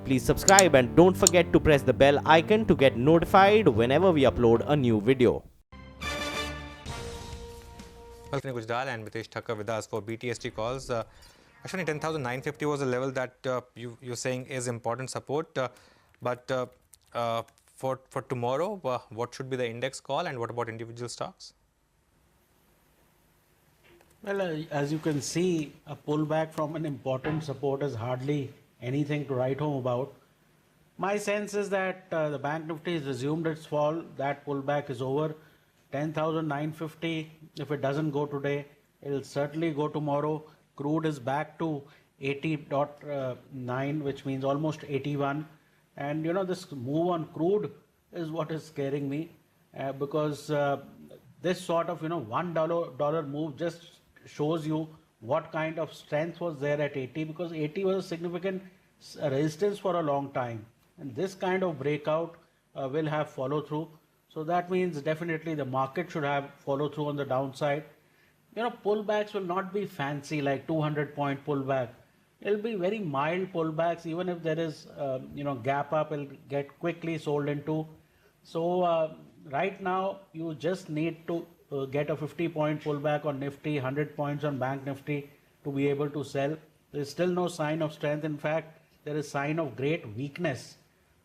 Please subscribe and don't forget to press the bell icon to get notified whenever we upload a new video. Ashwani Gujral and Mitesh Thakkar with us for BTST calls. Ashwani, 10,950 was a level that you're saying is important support. But for tomorrow, what should be the index call and what about individual stocks? Well, as you can see, a pullback from an important support is hardly anything to write home about. My sense is that the Bank Nifty has resumed its fall. That pullback is over. 10,950, if it doesn't go today, it will certainly go tomorrow. Crude is back to 80.9, which means almost 81. And this move on crude is what is scaring me because this sort of $1 move just shows you what kind of strength was there at 80, because 80 was a significant resistance for a long time, and this kind of breakout will have follow through. So that means definitely the market should have follow through on the downside. Pullbacks will not be fancy like 200-point pullback. It'll be very mild pullbacks. Even if there is gap up, it'll get quickly sold into. So right now you just need to get a 50-point pullback on Nifty, 100 points on Bank Nifty to be able to sell. There is still no sign of strength. In fact, there is sign of great weakness.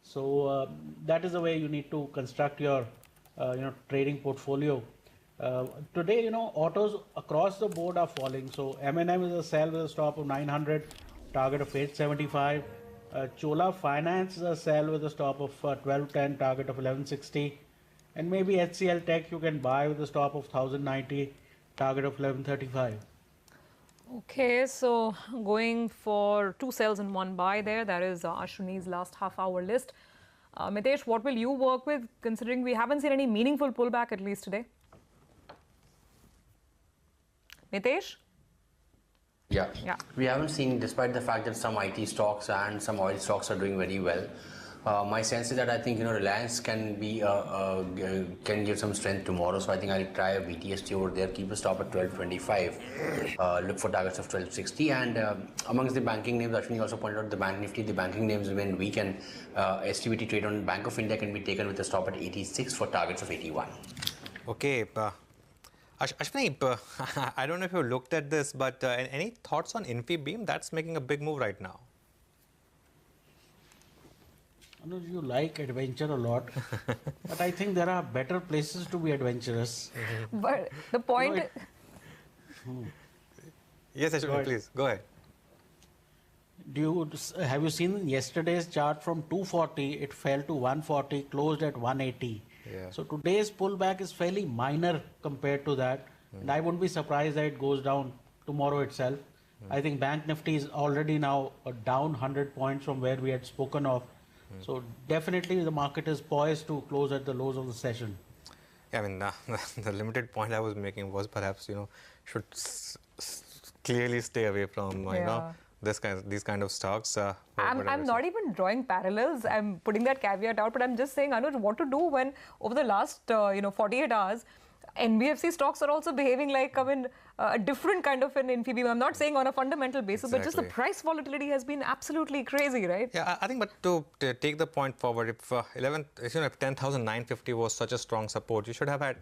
So that is the way you need to construct your trading portfolio. Today, autos across the board are falling. So M&M is a sell with a stop of 900, target of 875. Chola Finance is a sell with a stop of 1210, target of 1160. And maybe HCL Tech you can buy with a stop of 1090, target of 1135. Okay, so going for 2 sells and 1 buy there. That is Ashwani's last half-hour list. Mitesh, what will you work with, considering we haven't seen any meaningful pullback at least today? Mitesh? Yeah. We haven't seen, despite the fact that some IT stocks and some oil stocks are doing very well. My sense is that I think Reliance can be can give some strength tomorrow. So I think I'll try a BTST over there, keep a stop at 1225, look for targets of 1260. And amongst the banking names, Ashwani also pointed out the Bank Nifty, the banking names remain weak, and STBT trade on Bank of India can be taken with a stop at 86 for targets of 81. Okay. Ashwani, I don't know if you looked at this, but any thoughts on Infibeam? That's making a big move right now. Anuj, you like adventure a lot, but I think there are better places to be adventurous. But the point... Yes, Ashwani, please, go ahead. Have you seen yesterday's chart? From 240, it fell to 140, closed at 180. Yeah. So today's pullback is fairly minor compared to that. And I wouldn't be surprised that it goes down tomorrow itself. I think Bank Nifty is already now down 100 points from where we had spoken of. So definitely the market is poised to close at the lows of the session. Yeah, I mean, the limited point I was making was perhaps, should clearly stay away from, these kind of stocks. I'm not even drawing parallels. I'm putting that caveat out, but I'm just saying, Anuj, what to do when over the last 48 hours, NBFC stocks are also behaving like a different kind of an Infibeam. I'm not saying on a fundamental basis, but just the price volatility has been absolutely crazy, right? Yeah, I think, but to take the point forward, if 10,950 was such a strong support, you should have had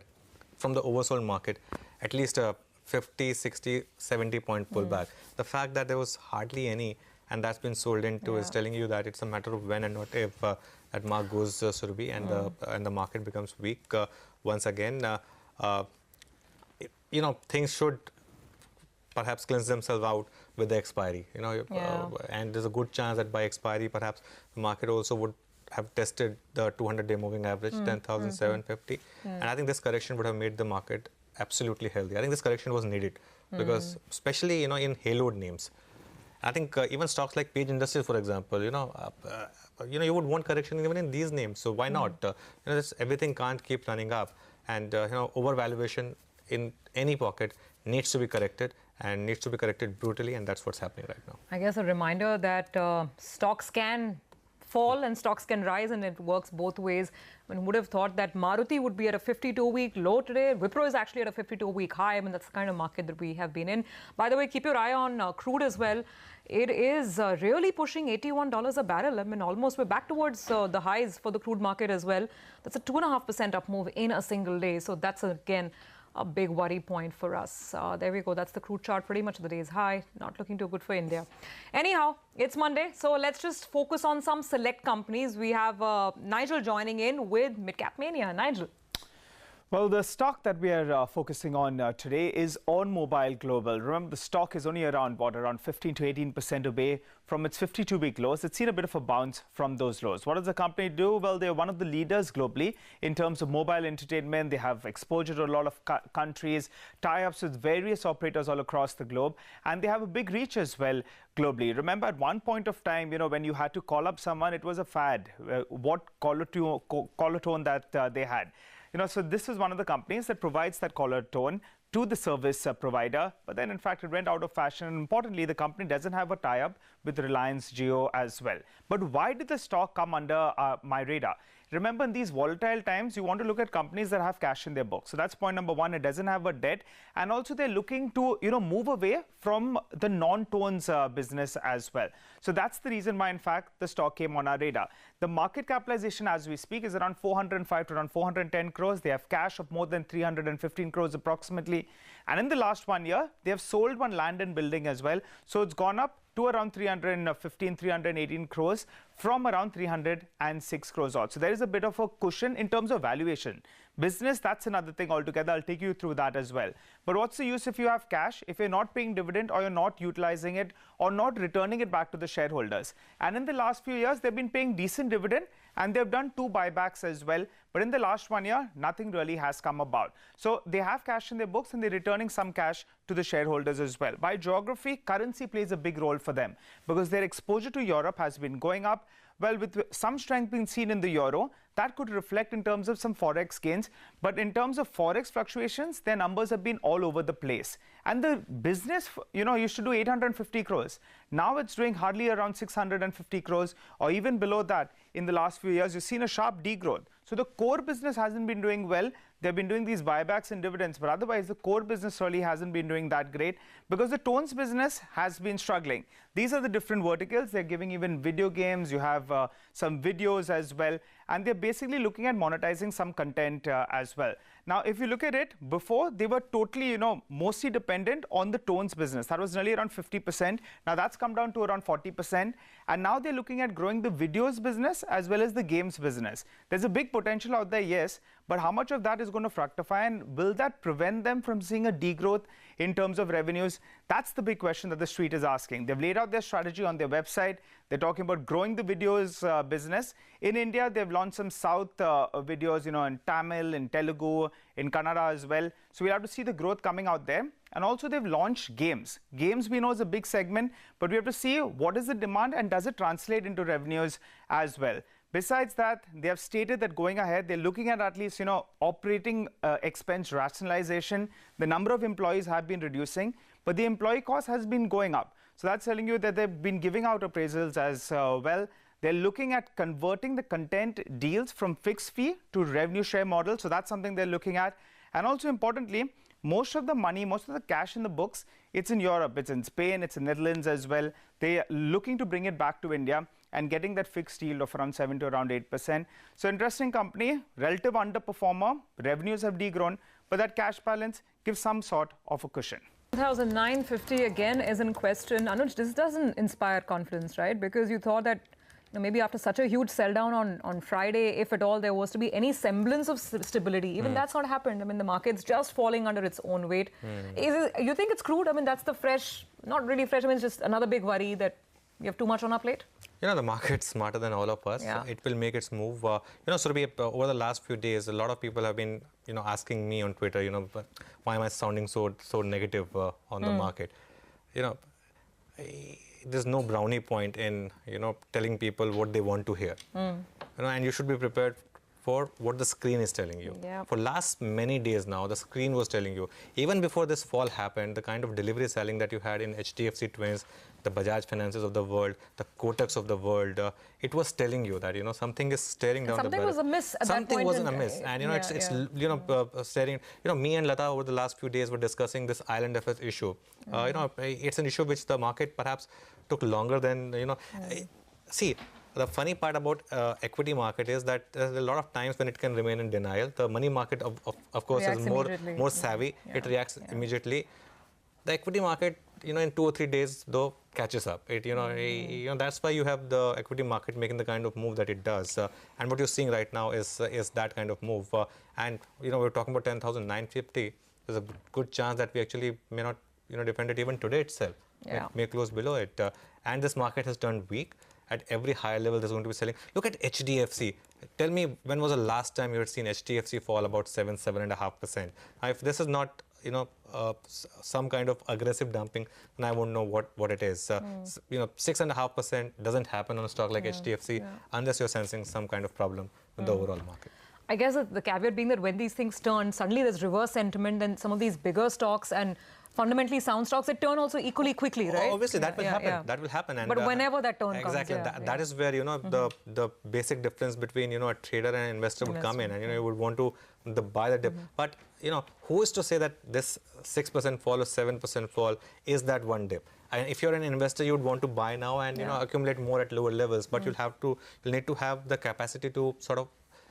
from the oversold market at least a 50, 60, 70 point pullback. The fact that there was hardly any and that's been sold into is telling you that it's a matter of when and not if that mark goes survey and the market becomes weak once again. Things should perhaps cleanse themselves out with the expiry. And there's a good chance that by expiry, perhaps the market also would have tested the 200-day moving average, 10,750. And I think this correction would have made the market absolutely healthy. I think this correction was needed because, especially in haloed names. I think even stocks like Page Industries, for example, you would want correction even in these names. So why not? Everything can't keep running up, and overvaluation in any pocket needs to be corrected and needs to be corrected brutally, and that's what's happening right now. I guess a reminder that stocks can fall and stocks can rise, and it works both ways. I mean, would have thought that Maruti would be at a 52-week low today. Wipro is actually at a 52-week high. I mean, that's the kind of market that we have been in. By the way, keep your eye on crude as well. It is really pushing $81 a barrel. I mean, almost we're back towards the highs for the crude market as well. That's a 2.5% up move in a single day. So that's, again, a big worry point for us. There we go. That's the crude chart, pretty much the day's high. Not looking too good for India. Anyhow, it's Monday, so let's just focus on some select companies. We have Nigel joining in with Midcap Mania. Nigel. Well, the stock that we are focusing on today is Automobile Global. Remember, the stock is only around 15 to 18% away from its 52-week lows. It's seen a bit of a bounce from those lows. What does the company do? Well, they're one of the leaders globally in terms of mobile entertainment. They have exposure to a lot of countries, tie-ups with various operators all across the globe, and they have a big reach as well globally. Remember, at one point of time, when you had to call up someone, it was a fad. What caller tone that they had. So this is one of the companies that provides that caller tone to the service provider, but then in fact it went out of fashion. And importantly, the company doesn't have a tie-up with Reliance Jio as well. But why did the stock come under my radar? Remember, in these volatile times, you want to look at companies that have cash in their books. So that's point number one. It doesn't have a debt, and also they're looking to move away from the non-tones business as well. So that's the reason why, in fact, the stock came on our radar. The market capitalization as we speak is around 405 to around 410 crores. They have cash of more than 315 crores approximately. And in the last 1 year, they have sold one land and building as well. So it's gone up to around 315, 318 crores from around 306 crores odd. So there is a bit of a cushion in terms of valuation. Business, that's another thing altogether. I'll take you through that as well. But what's the use if you have cash, if you're not paying dividend or you're not utilizing it or not returning it back to the shareholders? And in the last few years, they've been paying decent dividend and they've done 2 buybacks as well. But in the last 1 year, nothing really has come about. So they have cash in their books and they're returning some cash to the shareholders as well. By geography, currency plays a big role for them because their exposure to Europe has been going up. Well, with some strength being seen in the euro, that could reflect in terms of some forex gains. But in terms of forex fluctuations, their numbers have been all over the place. And the business, used to do 850 crores. Now it's doing hardly around 650 crores or even below that. In the last few years, you've seen a sharp degrowth. So the core business hasn't been doing well. They've been doing these buybacks and dividends, but otherwise the core business really hasn't been doing that great because the tones business has been struggling. These are the different verticals. They're giving even video games. You have some videos as well, and they're basically looking at monetizing some content as well. Now, if you look at it, before they were totally, mostly dependent on the tones business. That was nearly around 50%. Now that's come down to around 40%. And now they're looking at growing the videos business as well as the games business. There's a big potential out there, yes, but how much of that is going to fructify, and will that prevent them from seeing a degrowth in terms of revenues? That's the big question that the street is asking. They've laid out their strategy on their website. They're talking about growing the videos business. In India, they've launched some South videos, in Tamil, in Telugu, in Kannada as well. So we'll have to see the growth coming out there. And also they've launched games. Games we know is a big segment, but we have to see what is the demand and does it translate into revenues as well. Besides that, they have stated that going ahead, they're looking at least, operating expense rationalization. The number of employees have been reducing, but the employee cost has been going up. So that's telling you that they've been giving out appraisals as well. They're looking at converting the content deals from fixed fee to revenue share model. So that's something they're looking at. And also importantly, most of the money, most of the cash in the books, it's in Europe, it's in Spain, it's in Netherlands as well. They're looking to bring it back to India and getting that fixed yield of around 7 to around 8%. So interesting company, relative underperformer, revenues have degrown, but that cash balance gives some sort of a cushion. 1,950 again is in question. Anuj, this doesn't inspire confidence, right? Because you thought that maybe after such a huge sell down on Friday, if at all there was to be any semblance of stability, even that's not happened. I mean, the market's just falling under its own weight. You think it's crude? I mean, that's the fresh, not really fresh. I mean, it's just another big worry that we have too much on our plate. The market's smarter than all of us. Yeah. It will make its move. Surabhi, over the last few days, a lot of people have been, asking me on Twitter, why am I sounding so negative on the market? There's no brownie point in, telling people what they want to hear. And you should be prepared for what the screen is telling you. Yeah. For last many days now, the screen was telling you. Even before this fall happened, the kind of delivery selling that you had in HDFC Twins, the Bajaj Finances of the world, the Kotaks of the world, it was telling you that, something is staring down the barrel. Something was amiss at that point. Something wasn't amiss. And, it's staring, me and Lata over the last few days were discussing this island FS issue. It's an issue which the market perhaps took longer than, See, the funny part about equity market is that there's a lot of times when it can remain in denial. The money market, of course, Reacts is more savvy. It reacts immediately. The equity market, in 2 or 3 days, though, catches up. That's why you have the equity market making the kind of move that it does. And what you're seeing right now is that kind of move. And we're talking about 10,950. There's a good chance that we actually may not, defend it even today itself. Yeah. It may close below it. And this market has turned weak. At every higher level, there's going to be selling. Look at HDFC. Tell me, when was the last time you had seen HDFC fall about 7.5%? If this is not, some kind of aggressive dumping, then I won't know what it is. 6.5% doesn't happen on a stock like HDFC unless you're sensing some kind of problem with the overall market. I guess the caveat being that when these things turn, suddenly there's reverse sentiment, then some of these bigger stocks and fundamentally sound stocks, they turn also equally quickly, right? Obviously, that will happen. Yeah. That will happen. And but whenever that turn exactly, comes. That is where, the basic difference between, a trader and an investor would come in. And, you would want to buy the dip. But, who is to say that this 6% fall or 7% fall is that one dip? And if you're an investor, you would want to buy now and, accumulate more at lower levels. But you'll need to have the capacity to sort of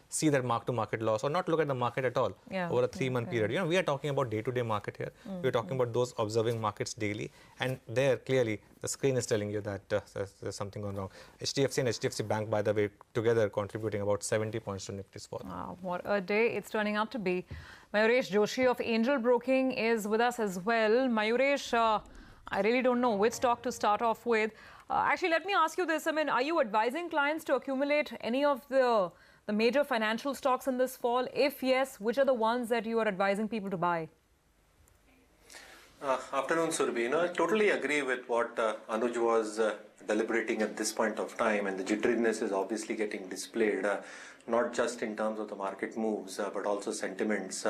see that mark-to-market loss or not look at the market at all over a 3-month period. We are talking about day-to-day market here. We're talking about those observing markets daily. And there, clearly, the screen is telling you that there's something going wrong. HDFC and HDFC Bank, by the way, together contributing about 70 points to Nifty's fall. Wow, what a day it's turning out to be. Mayuresh Joshi of Angel Broking is with us as well. Mayuresh, I really don't know which stock to start off with. Actually, let me ask you this. Are you advising clients to accumulate any of the major financial stocks in this fall? If yes, which are the ones that you are advising people to buy? Afternoon, Surbhi. I totally agree with what Anuj was deliberating at this point of time, and the jitteriness is obviously getting displayed, not just in terms of the market moves, but also sentiments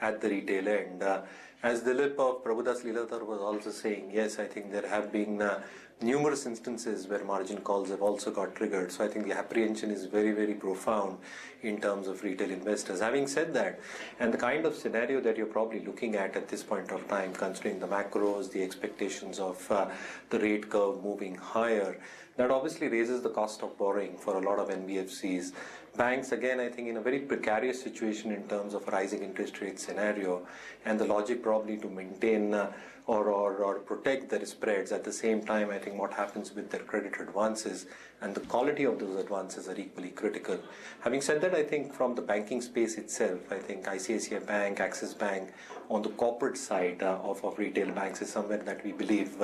at the retail end. As Dilip of Prabhudas Liladhar was also saying, yes, I think there have been numerous instances where margin calls have also got triggered. So I think the apprehension is very, very profound in terms of retail investors. Having said that, and the kind of scenario that you're probably looking at this point of time, considering the macros, the expectations of the rate curve moving higher, that obviously raises the cost of borrowing for a lot of NBFCs. Banks, again, I think in a very precarious situation in terms of a rising interest rate scenario, and the logic probably to maintain or protect their spreads. At the same time, I think what happens with their credit advances and the quality of those advances are equally critical. Having said that, I think from the banking space itself, I think ICICI Bank, Axis Bank on the corporate side of retail banks is somewhere that we believe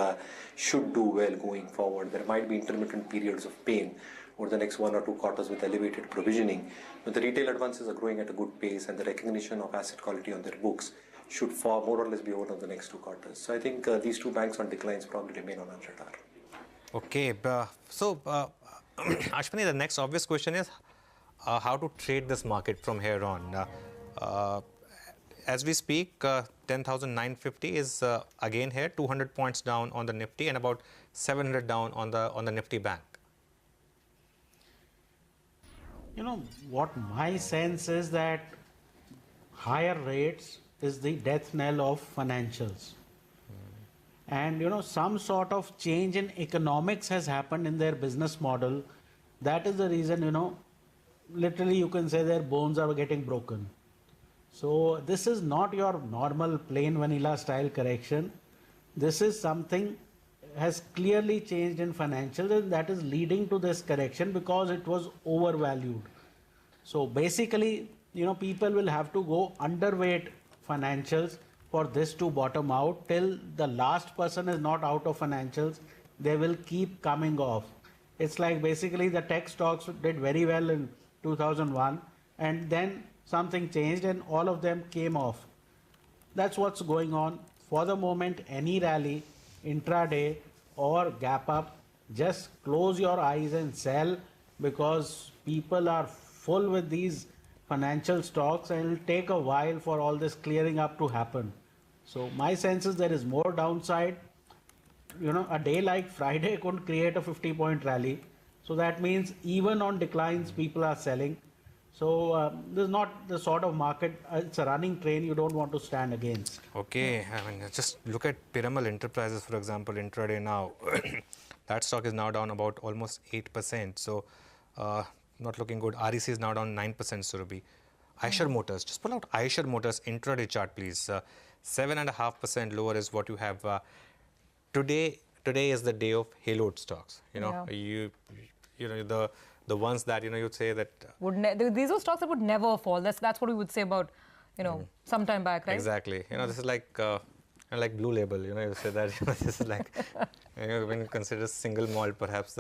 should do well going forward. There might be intermittent periods of pain over the next 1 or 2 quarters with elevated provisioning, but the retail advances are growing at a good pace, and the recognition of asset quality on their books should more or less be over the next 2 quarters. So I think these 2 banks on declines probably remain on our radar. Okay, so Ashwani, the next obvious question is how to trade this market from here on. As we speak, 10,950 is again here, 200 points down on the Nifty and about 700 down on the Nifty Bank. What my sense is that higher rates is the death knell of financials. And, some sort of change in economics has happened in their business model. That is the reason, literally you can say their bones are getting broken. So this is not your normal plain vanilla style correction. This is something has clearly changed in financials, and that is leading to this correction because it was overvalued. So basically, people will have to go underweight financials for this to bottom out. Till the last person is not out of financials, they will keep coming off. It's like basically the tech stocks did very well in 2001, and then something changed and all of them came off. That's what's going on. For the moment, any rally, intraday or gap up, just close your eyes and sell, because people are full with these financial stocks, and it'll take a while for all this clearing up to happen. So my sense is there is more downside. A day like Friday could create a 50-point rally. So that means even on declines, people are selling. So this is not the sort of market, it's a running train you don't want to stand against. Okay, I mean, just look at Piramal Enterprises, for example, intraday now. That stock is now down about almost 8%. So not looking good. REC is now down 9%, Surabhi. Eicher Motors, just pull out Eicher Motors intraday chart, please. 7.5% lower is what you have. Today is the day of haloed stocks. The ones that you'd say that these are stocks that would never fall. That's what we would say about some time back, right? Exactly. This is like Blue Label. You say that this is like when you consider single malt, perhaps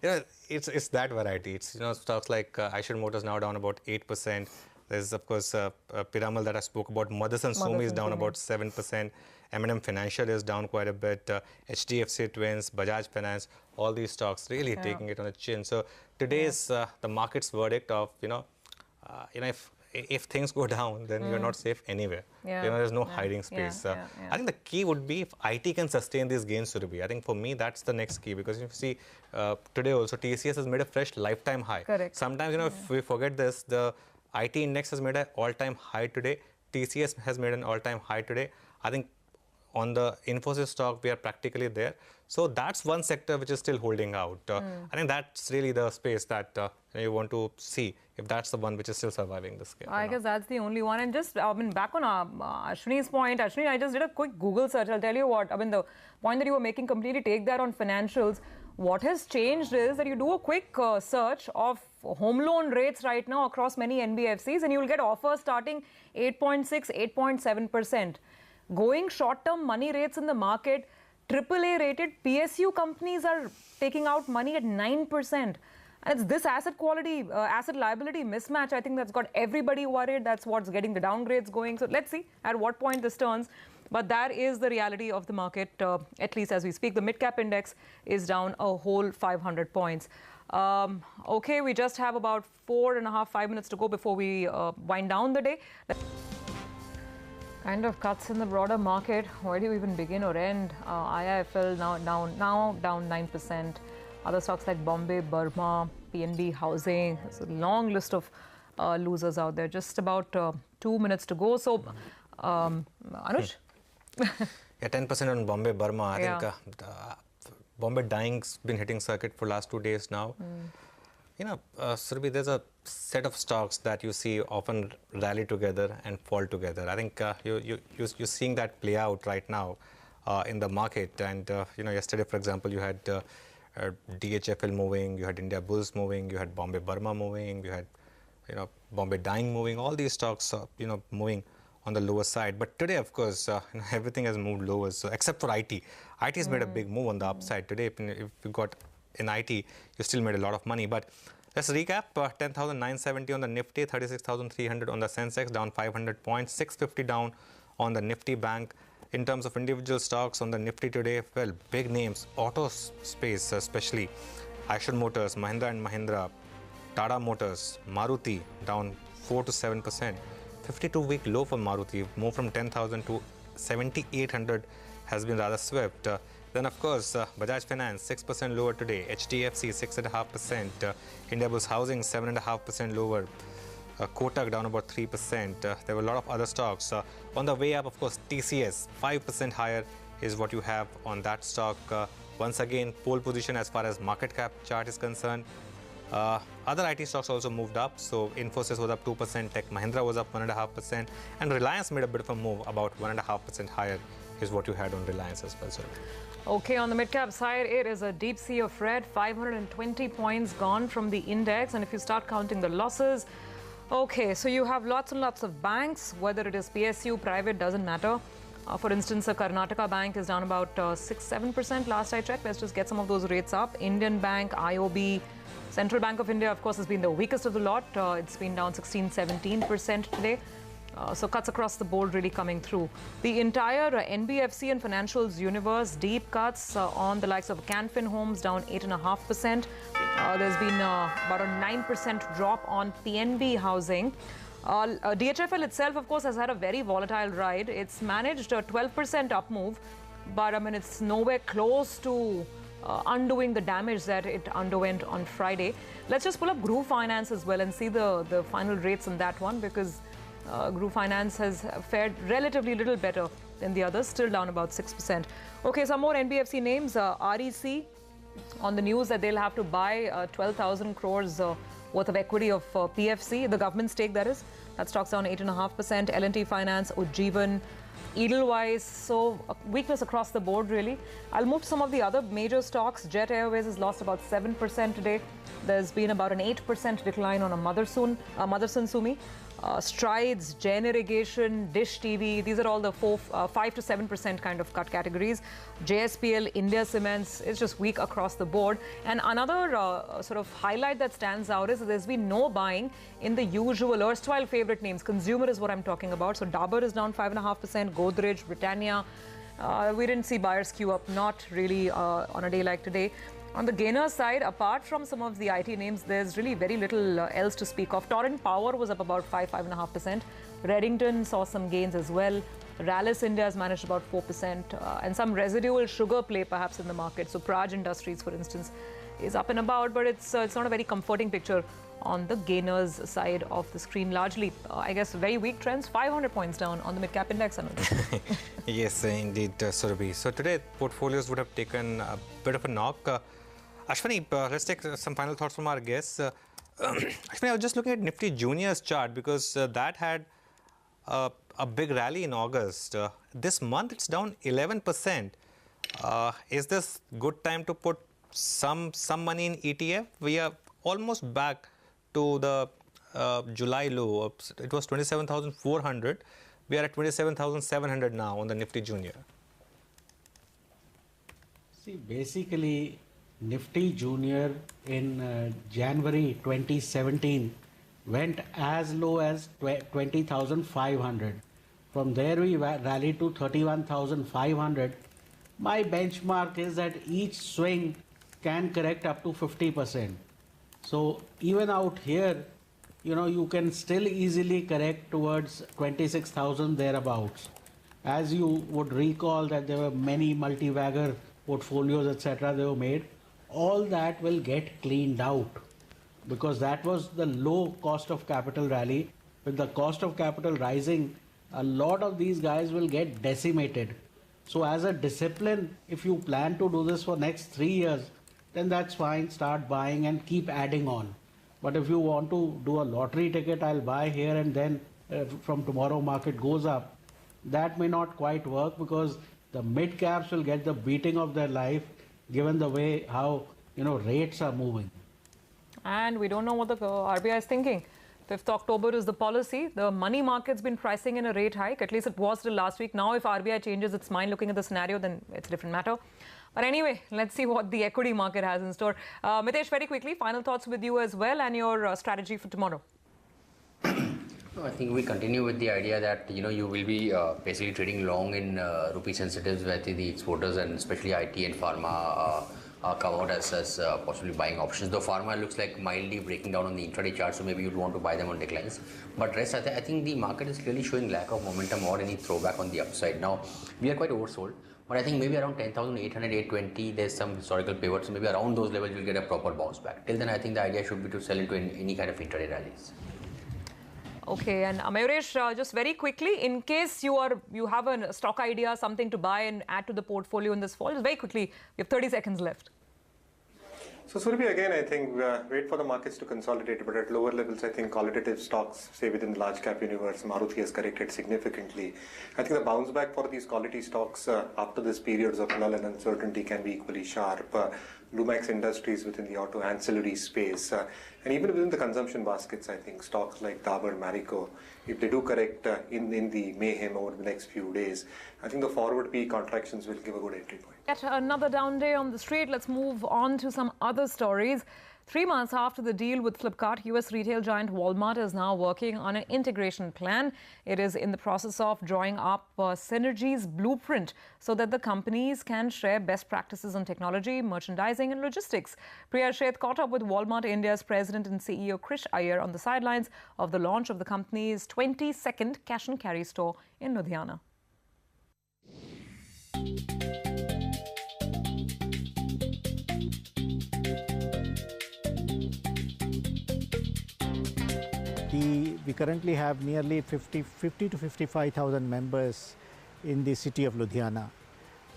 it's that variety. It's stocks like Eicher Motors now down about 8%. There's of course Piramal that I spoke about. Motherson Sumi is down about 7%. M&M Financial is down quite a bit. HDFC Twins, Bajaj Finance, all these stocks really taking it on the chin. So today's the market's verdict of if things go down, then you're not safe anywhere. There's no hiding space. I think the key would be if IT can sustain these gains, Surabhi. I think for me that's the next key, because if you see today also TCS has made a fresh lifetime high. Correct. Sometimes if we forget this, the IT index has made an all-time high today. TCS has made an all-time high today. I think on the Infosys stock, we are practically there. So that's one sector which is still holding out. I think that's really the space that you want to see, if that's the one which is still surviving this game. I guess that's the only one. And just, back on Ashwani's point, Ashwani, I just did a quick Google search. I'll tell you what, the point that you were making, completely take that on financials. What has changed is that you do a quick search of home loan rates right now across many NBFCs, and you will get offers starting 8.6, 8.7%. Going short-term money rates in the market, AAA rated PSU companies are taking out money at 9%. And it's this asset quality, asset liability mismatch, I think that's got everybody worried. That's what's getting the downgrades going. So let's see at what point this turns. But that is the reality of the market, at least as we speak. The mid-cap index is down a whole 500 points. Okay, we just have about 5 minutes to go before we wind down the day. Kind of cuts in the broader market. Where do you even begin or end? IIFL now down 9%. Other stocks like Bombay, Burma, PNB Housing. It's a long list of losers out there. Just about 2 minutes to go. So, Anuj? Yeah, 10% on Bombay, Burma. I think Bombay Dying's been hitting circuit for last 2 days now. Surabhi, there's a set of stocks that you see often rally together and fall together. I think you're seeing that play out right now in the market. And yesterday, for example, you had DHFL moving, you had India Bulls moving, you had Bombay Burma moving, you had Bombay Dying moving. All these stocks moving on the lower side. But today, of course, everything has moved lower. So except for IT, IT has made a big move on the upside today. If you got in IT, you still made a lot of money. But let's recap. 10,970 on the Nifty, 36,300 on the Sensex, down 500 points, 650 down on the Nifty Bank. In terms of individual stocks on the Nifty today, well, big names, auto space especially, Eicher Motors, Mahindra & Mahindra, Tata Motors, Maruti down 4 to 7%. 52-week low for Maruti, moved from 10,000 to 7,800, has been rather swift. Then, of course, Bajaj Finance, 6% lower today. HDFC, 6.5%. Indiabulls Housing, 7.5% lower. Kotak down about 3%. There were a lot of other stocks. On the way up, of course, TCS, 5% higher is what you have on that stock. Once again, pole position as far as market cap chart is concerned. Other IT stocks also moved up. So Infosys was up 2%, Tech Mahindra was up 1.5%, and Reliance made a bit of a move, about 1.5% higher is what you had on Reliance as well. Okay, on the mid-cap side, it is a deep sea of red. 520 points gone from the index. And if you start counting the losses, okay, so you have lots and lots of banks, whether it is PSU, private, doesn't matter. For instance, a Karnataka Bank is down about 6-7% last I checked. Let's just get some of those rates up. Indian Bank, IOB, Central Bank of India, of course, has been the weakest of the lot. It's been down 16-17% today. So cuts across the board really coming through. The entire NBFC and financials universe, deep cuts on the likes of Canfin Homes down 8.5%. There's been about a 9% drop on PNB Housing. DHFL itself, of course, has had a very volatile ride. It's managed a 12% up move, but I mean, it's nowhere close to undoing the damage that it underwent on Friday. Let's just pull up Group Finance as well and see the final rates on that one, because Group Finance has fared relatively little better than the others, still down about 6%. Okay, some more NBFC names. REC on the news that they'll have to buy 12,000 crores worth of equity of PFC, the government stake that is. That stock's down 8.5%. L&T Finance, Ujjivan, Edelweiss, so weakness across the board really. I'll move to some of the other major stocks. Jet Airways has lost about 7% today. There's been about an 8% decline on a Motherson Sumi. Strides, Jain Irrigation, Dish TV, these are all the 5 to 7% kind of cut categories. JSPL, India Cements is just weak across the board. And another sort of highlight that stands out is that there's been no buying in the usual erstwhile favorite names. Consumer is what I'm talking about. So Dabur is down 5.5%, Godrej, Britannia. We didn't see buyers queue up, not really on a day like today. On the gainer side, apart from some of the IT names, there's really very little else to speak of. Torrent Power was up about 5.5%. Reddington saw some gains as well. Rallis India has managed about 4%. And some residual sugar play perhaps in the market. So Praj Industries, for instance, is up and about, but it's not a very comforting picture on the gainers side of the screen. Largely, I guess, very weak trends. 500 points down on the mid-cap index. Yes, indeed, Surabhi. So today, portfolios would have taken a bit of a knock. Ashwani, let's take some final thoughts from our guests. Ashwani, I was just looking at Nifty Junior's chart because that had a big rally in August. This month, it's down 11%. Is this good time to put some money in ETF? We are almost back to the July low. It was 27,400. We are at 27,700 now on the Nifty Junior. See, basically, Nifty Junior in January 2017 went as low as 20,500. From there we rallied to 31,500. My benchmark is that each swing can correct up to 50%. So even out here, you know, you can still easily correct towards 26,000 thereabouts. As you would recall that there were many multi-bagger portfolios, etc. they were made. All that will get cleaned out because that was the low cost of capital rally. With the cost of capital rising, a lot of these guys will get decimated. So as a discipline, if you plan to do this for next 3 years, then that's fine, start buying and keep adding on. But if you want to do a lottery ticket, I'll buy here and then from tomorrow market goes up, that may not quite work because the mid caps will get the beating of their life given the way how, you know, rates are moving. And we don't know what the RBI is thinking. 5th October is the policy. The money market's been pricing in a rate hike. At least it was till last week. Now, if RBI changes its mind looking at the scenario, then it's a different matter. But anyway, let's see what the equity market has in store. Mitesh, very quickly, final thoughts with you as well and your strategy for tomorrow. I think we continue with the idea that, you know, you will be basically trading long in rupee sensitives where the exporters and especially IT and pharma come out as possibly buying options. Though pharma looks like mildly breaking down on the intraday chart, so maybe you'd want to buy them on declines. But rest, I think the market is clearly showing lack of momentum or any throwback on the upside. Now, we are quite oversold. But I think maybe around 10,800, 820, there's some historical pivot. So maybe around those levels, you'll get a proper bounce back. Till then, I think the idea should be to sell into any kind of intraday rallies. Okay, and Mayuresh, just very quickly, in case you have a stock idea, something to buy and add to the portfolio in this fall, just very quickly, we have 30 seconds left. So Surabhi, again, I think wait for the markets to consolidate, but at lower levels, I think qualitative stocks, say within the large cap universe, Maruti has corrected significantly. I think the bounce back for these quality stocks after this periods of lull and uncertainty can be equally sharp. Lumax Industries within the auto ancillary space, and even within the consumption baskets, I think stocks like Dabur, Marico, if they do correct in the mayhem over the next few days, I think the forward PE contractions will give a good entry point. Yet another down day on the street. Let's move on to some other stories. 3 months after the deal with Flipkart, US retail giant Walmart is now working on an integration plan. It is in the process of drawing up synergies blueprint so that the companies can share best practices on technology, merchandising and logistics. Priya Sheth caught up with Walmart India's president and CEO Krish Iyer on the sidelines of the launch of the company's 22nd cash and carry store in Ludhiana. We currently have nearly 50 to 55,000 members in the city of Ludhiana.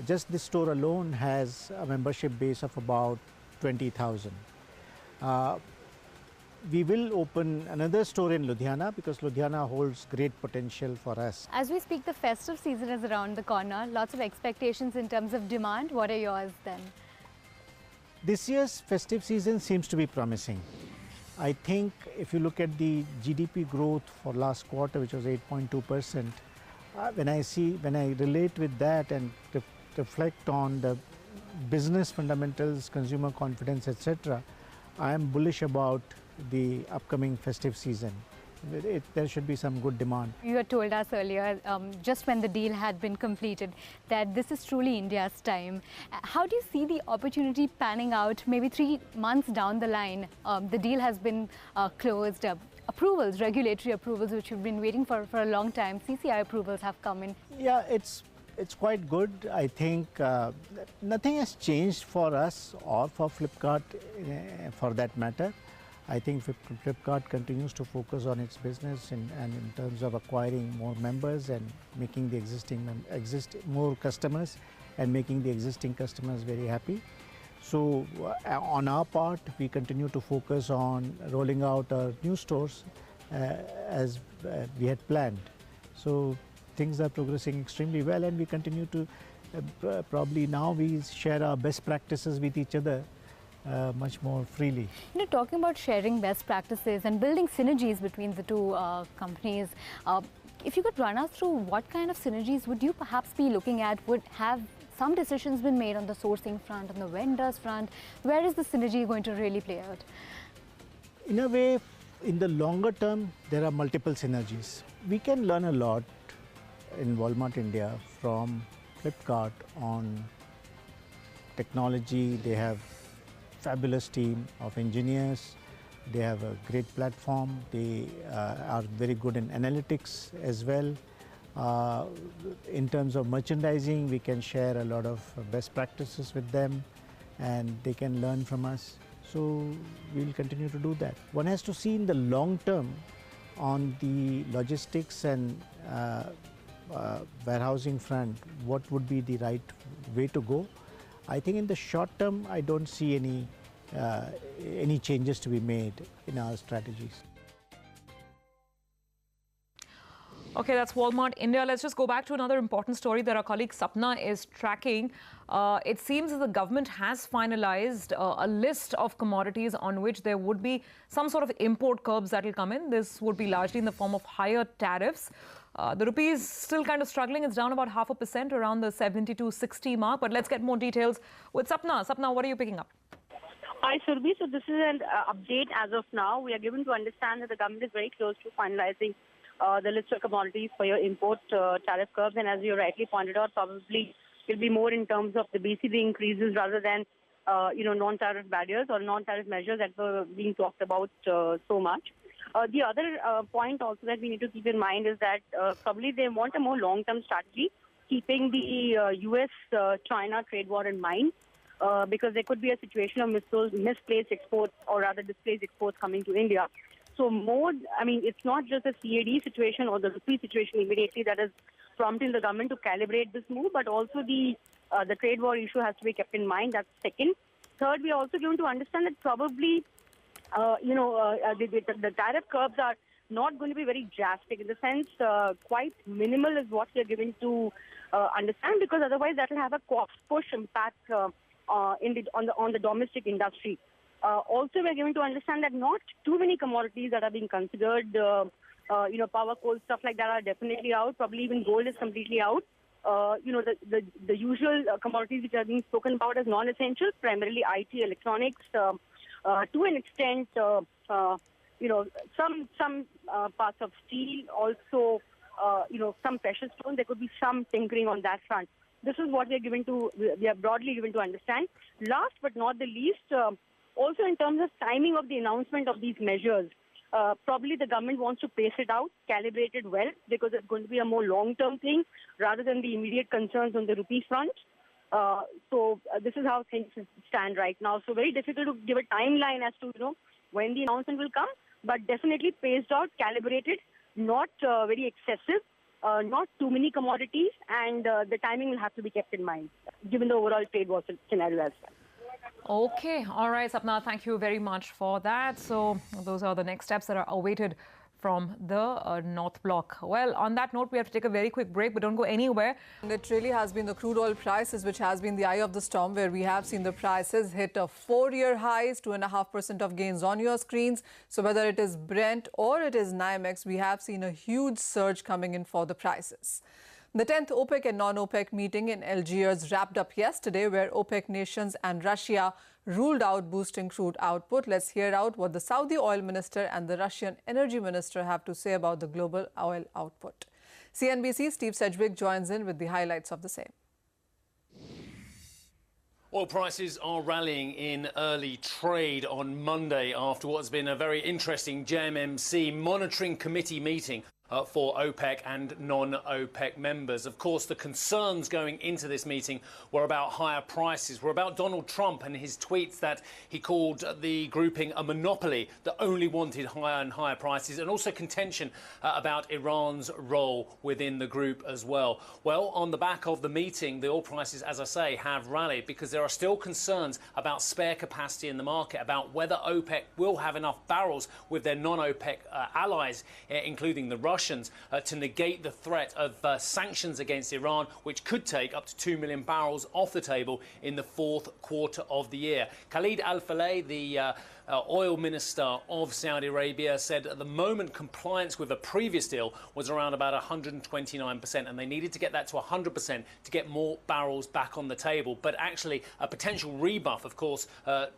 Just this store alone has a membership base of about 20,000. We will open another store in Ludhiana because Ludhiana holds great potential for us. As we speak, the festive season is around the corner. Lots of expectations in terms of demand. What are yours then? This year's festive season seems to be promising. I think if you look at the GDP growth for last quarter, which was 8.2%, when I relate with that and reflect on the business fundamentals, consumer confidence, etc., I am bullish about the upcoming festive season. There should be some good demand. You had told us earlier, just when the deal had been completed, that this is truly India's time. How do you see the opportunity panning out maybe 3 months down the line? The deal has been closed. Approvals, regulatory approvals, which you've been waiting for a long time, CCI approvals have come in. Yeah, it's quite good. I think nothing has changed for us or for Flipkart for that matter. I think Flipkart continues to focus on its business and in terms of acquiring more members and making the more customers and making the existing customers very happy. So on our part, we continue to focus on rolling out our new stores as we had planned. So things are progressing extremely well, and we continue to probably now we share our best practices with each other much more freely. You know, talking about sharing best practices and building synergies between the two companies, if you could run us through what kind of synergies would you perhaps be looking at? Would have some decisions been made on the sourcing front, on the vendors front? Where is the synergy going to really play out? In a way, in the longer term, there are multiple synergies. We can learn a lot in Walmart India from Flipkart on technology. They have fabulous team of engineers. They have a great platform. They are very good in analytics as well. In terms of merchandising, we can share a lot of best practices with them, and they can learn from us. So we'll continue to do that. One has to see in the long term on the logistics and warehousing front, what would be the right way to go. I think in the short term, I don't see any changes to be made in our strategies. Okay, that's Walmart India. Let's just go back to another important story that our colleague Sapna is tracking. It seems that the government has finalized a list of commodities on which there would be some sort of import curbs that will come in. This would be largely in the form of higher tariffs. The rupee is still kind of struggling. It's down about 0.5%, around the 72.60 mark. But let's get more details with Sapna. Sapna, what are you picking up? Hi, Surbhi. So this is an update as of now. We are given to understand that the government is very close to finalizing the list of commodities for your import tariff curbs. And as you rightly pointed out, probably will be more in terms of the BCD increases rather than, non-tariff barriers or non-tariff measures that were being talked about so much. The other point also that we need to keep in mind is that probably they want a more long-term strategy, keeping the US-China trade war in mind, because there could be a situation of misplaced exports or rather displaced exports coming to India. So it's not just a CAD situation or the rupee situation immediately that is prompting the government to calibrate this move, but also the trade war issue has to be kept in mind. That's second. Third, we are also going to understand that probably the tariff curbs are not going to be very drastic. In the sense, quite minimal is what we are given to understand, because otherwise that will have a cost push impact on the domestic industry. Also, we are given to understand that not too many commodities that are being considered, power, coal, stuff like that are definitely out. Probably even gold is completely out. The usual commodities which are being spoken about as non-essential, primarily IT, electronics, to an extent, some parts of steel, also, some precious stone. There could be some tinkering on that front. This is what we are broadly given to understand. Last but not the least, also in terms of timing of the announcement of these measures, probably the government wants to pace it out, calibrate it well, because it's going to be a more long-term thing rather than the immediate concerns on the rupee front. So this is how things stand right now. So very difficult to give a timeline as to when the announcement will come, but definitely paced out, calibrated, not very excessive, not too many commodities, and the timing will have to be kept in mind given the overall trade war scenario as well. Okay, all right, Sapna, thank you very much for that. So those are the next steps that are awaited from the North Bloc. Well, on that note, we have to take a very quick break, but don't go anywhere. And it really has been the crude oil prices, which has been the eye of the storm, where we have seen the prices hit a 4-year highs, 2.5% of gains on your screens. So whether it is Brent or it is NYMEX, we have seen a huge surge coming in for the prices. The 10th OPEC and non-OPEC meeting in Algiers wrapped up yesterday, where OPEC nations and Russia ruled out boosting crude output. Let's hear out what the Saudi oil minister and the Russian energy minister have to say about the global oil output. CNBC's Steve Sedgwick joins in with the highlights of the same. Oil prices are rallying in early trade on Monday after what's been a very interesting JMMC monitoring committee meeting for OPEC and non-OPEC members. Of course, the concerns going into this meeting were about higher prices, were about Donald Trump and his tweets that he called the grouping a monopoly that only wanted higher and higher prices, and also contention about Iran's role within the group as well. Well, on the back of the meeting, the oil prices, as I say, have rallied because there are still concerns about spare capacity in the market, about whether OPEC will have enough barrels with their non-OPEC allies, including the Russians, to negate the threat of sanctions against Iran, which could take up to 2 million barrels off the table in the fourth quarter of the year. Khalid Al-Faleh, the oil minister of Saudi Arabia, said at the moment compliance with the previous deal was around about 129%, and they needed to get that to 100% to get more barrels back on the table. But actually a potential rebuff, of course,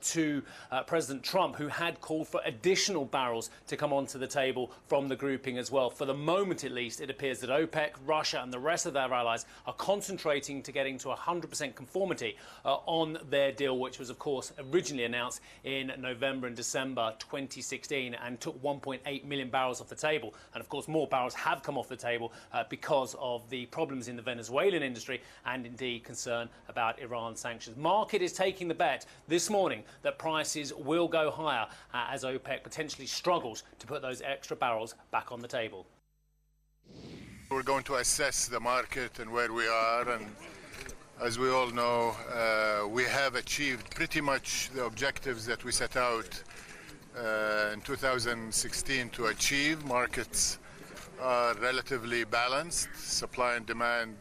to President Trump, who had called for additional barrels to come onto the table from the grouping as well. For the moment, at least, it appears that OPEC, Russia and the rest of their allies are concentrating to getting to 100% conformity on their deal, which was, of course, originally announced in November and December 2016 and took 1.8 million barrels off the table. And, of course, more barrels have come off the table because of the problems in the Venezuelan industry and, indeed, concern about Iran sanctions. Market is taking the bet this morning that prices will go higher as OPEC potentially struggles to put those extra barrels back on the table. We're going to assess the market and where we are, and as we all know, we have achieved pretty much the objectives that we set out in 2016 to achieve. Markets are relatively balanced, supply and demand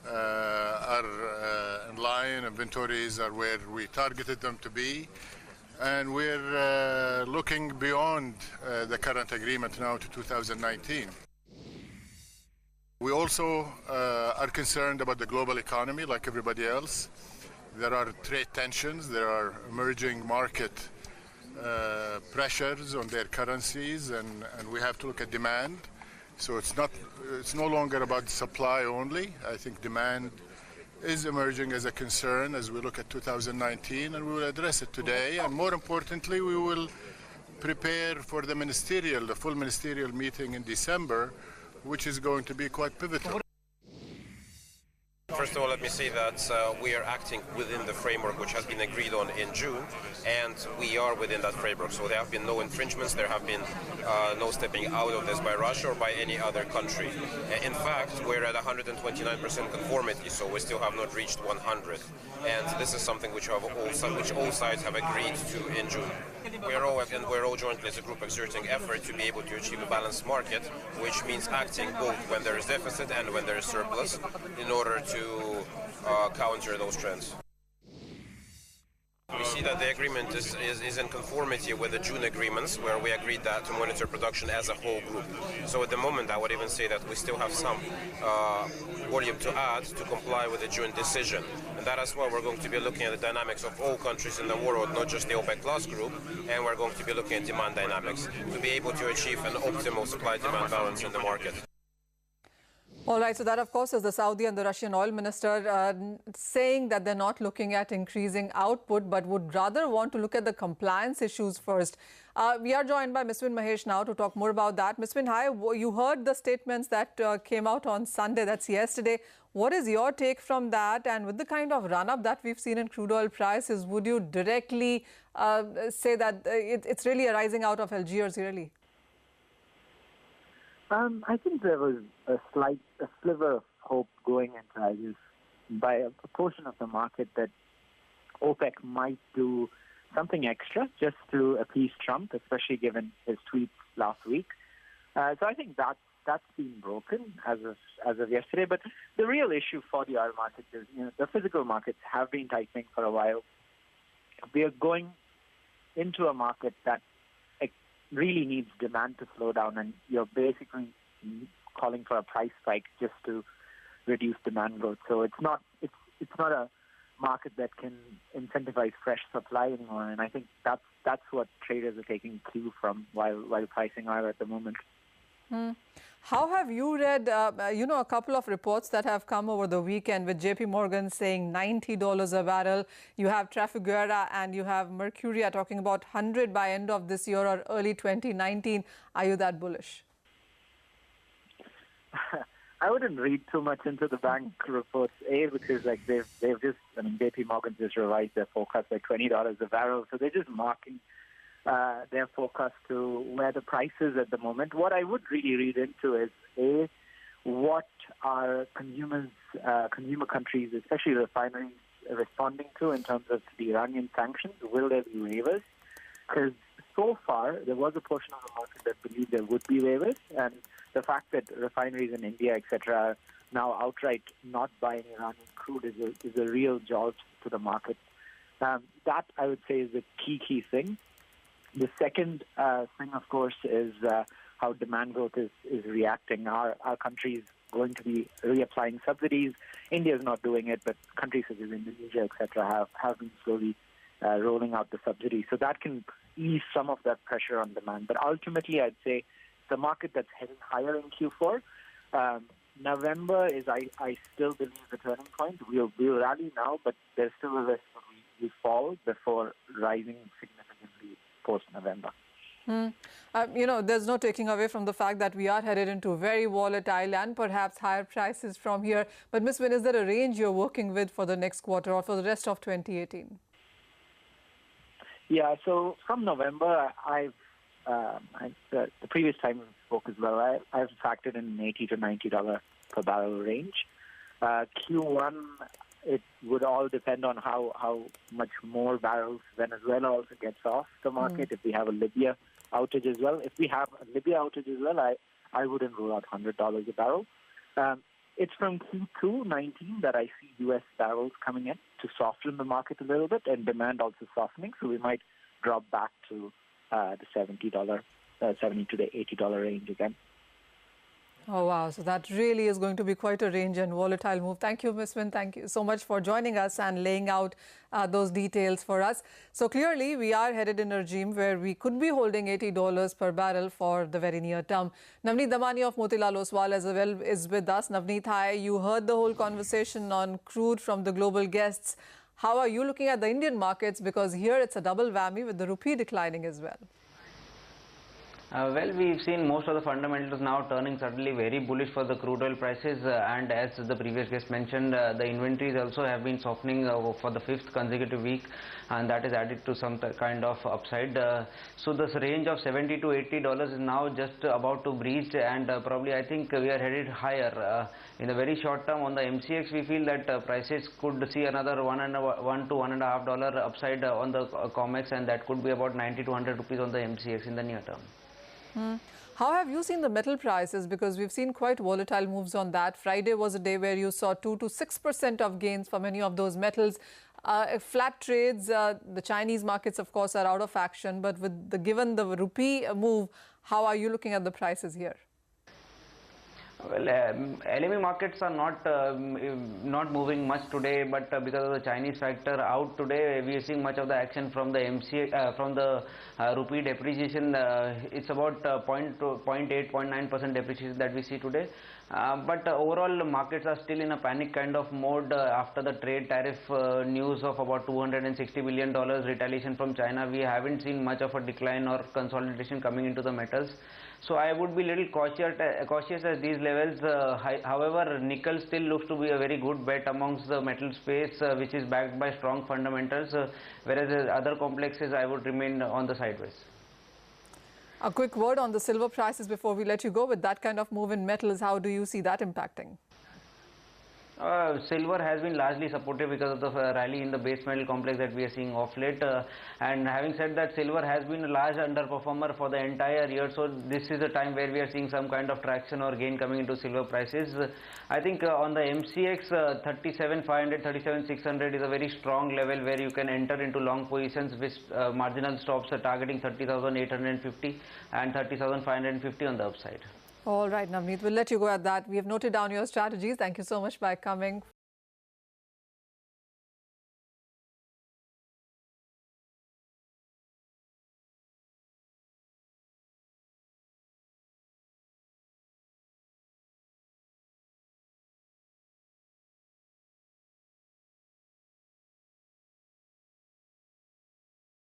are in line, inventories are where we targeted them to be, and we're looking beyond the current agreement now to 2019. We also are concerned about the global economy like everybody else. There are trade tensions, there are emerging market pressures on their currencies, and we have to look at demand. So it's no longer about supply only. I think demand is emerging as a concern as we look at 2019, and we will address it today. And more importantly, we will prepare for the full ministerial meeting in December, which is going to be quite pivotal. First of all, let me say that we are acting within the framework which has been agreed on in June, and we are within that framework. So there have been no infringements, there have been no stepping out of this by Russia or by any other country. In fact, we're at 129% conformity, so we still have not reached 100. And this is something which all sides have agreed to in June. We're all jointly as a group exerting effort to be able to achieve a balanced market, which means acting both when there is deficit and when there is surplus in order to counter those trends. We see that the agreement is in conformity with the June agreements, where we agreed that to monitor production as a whole group. So at the moment, I would even say that we still have some volume to add to comply with the June decision. And that is why we're going to be looking at the dynamics of all countries in the world, not just the OPEC Plus group, and we're going to be looking at demand dynamics to be able to achieve an optimal supply-demand balance in the market. All right, so that of course is the Saudi and the Russian oil minister saying that they're not looking at increasing output but would rather want to look at the compliance issues first. We are joined by Miswin Mahesh now to talk more about that. Miswin, hi, you heard the statements that came out on Sunday, that's yesterday. What is your take from that? And with the kind of run-up that we've seen in crude oil prices, would you directly say that it's really arising out of Algiers, really? I think there was a sliver of hope going into Algiers by a portion of the market that OPEC might do something extra just to appease Trump, especially given his tweets last week. So I think that's been broken as of yesterday. But the real issue for the oil markets is, the physical markets have been tightening for a while. We are going into a market that really needs demand to slow down, and you're basically calling for a price spike just to reduce demand growth. So it's not a market that can incentivize fresh supply anymore, and I think that's what traders are taking cue from while pricing oil at the moment. How have you read, a couple of reports that have come over the weekend with JP Morgan saying $90 a barrel. You have Trafigura and you have Mercuria talking about 100 by end of this year or early 2019. Are you that bullish? I wouldn't read too much into the bank reports, because they've just, JP Morgan just revised their forecast by $20 a barrel. So they're just marking their forecast to where the price is at the moment. What I would really read into is, what are consumer countries, especially refineries, responding to in terms of the Iranian sanctions? Will there be waivers? Because so far, there was a portion of the market that believed there would be waivers, and the fact that refineries in India, etc., are now outright not buying Iranian crude is a real jolt to the market. That, I would say, is the key thing. The second thing, of course, is how demand growth is reacting. Our country is going to be reapplying subsidies. India is not doing it, but countries such as Indonesia, etc., have been slowly rolling out the subsidies. So that can ease some of that pressure on demand. But ultimately, I'd say the market that's heading higher in Q4. November is, I still believe, the turning point. We'll rally now, but there's still a risk that we fall before rising significantly post-November. There's no taking away from the fact that we are headed into very volatile and perhaps higher prices from here. But Ms. Win, is there a range you're working with for the next quarter or for the rest of 2018? Yeah, so from November, the previous time we spoke as well, I've factored in $80 to $90 per barrel range. Q1, it would all depend on how much more barrels Venezuela also gets off the market. If we have a Libya outage as well. If we have a Libya outage as well, I wouldn't rule out $100 a barrel. It's from Q2 19 that I see U.S. barrels coming in to soften the market a little bit, and demand also softening. So we might drop back to the $70 to the $80 range again. Oh, wow. So that really is going to be quite a range and volatile move. Thank you, Ms. Win. Thank you so much for joining us and laying out those details for us. So clearly, we are headed in a regime where we could be holding $80 per barrel for the very near term. Navneet Damani of Motilal Oswal as well is with us. Navneet, hi. You heard the whole conversation on crude from the global guests. How are you looking at the Indian markets? Because here it's a double whammy with the rupee declining as well. Well, we've seen most of the fundamentals now turning suddenly very bullish for the crude oil prices, and as the previous guest mentioned, the inventories also have been softening for the 5th consecutive week, and that is added to some kind of upside. So this range of $70 to $80 is now just about to breach, and probably I think we are headed higher. In the very short term on the MCX, we feel that prices could see another $1 to $1.50 upside on the COMEX, and that could be about 90 to 100 rupees on the MCX in the near term. How have you seen the metal prices? Because we've seen quite volatile moves on that. Friday was a day where you saw 2 to 6% of gains for many of those metals. Flat trades, the Chinese markets, of course, are out of action. But given the rupee move, how are you looking at the prices here? Well, LME markets are not moving much today, but because of the Chinese factor out today, we are seeing much of the action from the from the rupee depreciation. It's about 0.8-0.9% depreciation that we see today. But overall, markets are still in a panic kind of mode after the trade tariff news of about $260 billion retaliation from China. We haven't seen much of a decline or consolidation coming into the metals. So I would be a little cautious at these levels. However, nickel still looks to be a very good bet amongst the metal space, which is backed by strong fundamentals, whereas other complexes I would remain on the sideways. A quick word on the silver prices before we let you go. With that kind of move in metals, how do you see that impacting? Silver has been largely supportive because of the rally in the base metal complex that we are seeing off late. And having said that, silver has been a large underperformer for the entire year. So this is a time where we are seeing some kind of traction or gain coming into silver prices. I think on the MCX, 37,500, 37,600 is a very strong level where you can enter into long positions with marginal stops are targeting 30,850 and 30,550 on the upside. All right, Navneet, we'll let you go at that. We have noted down your strategies. Thank you so much for coming.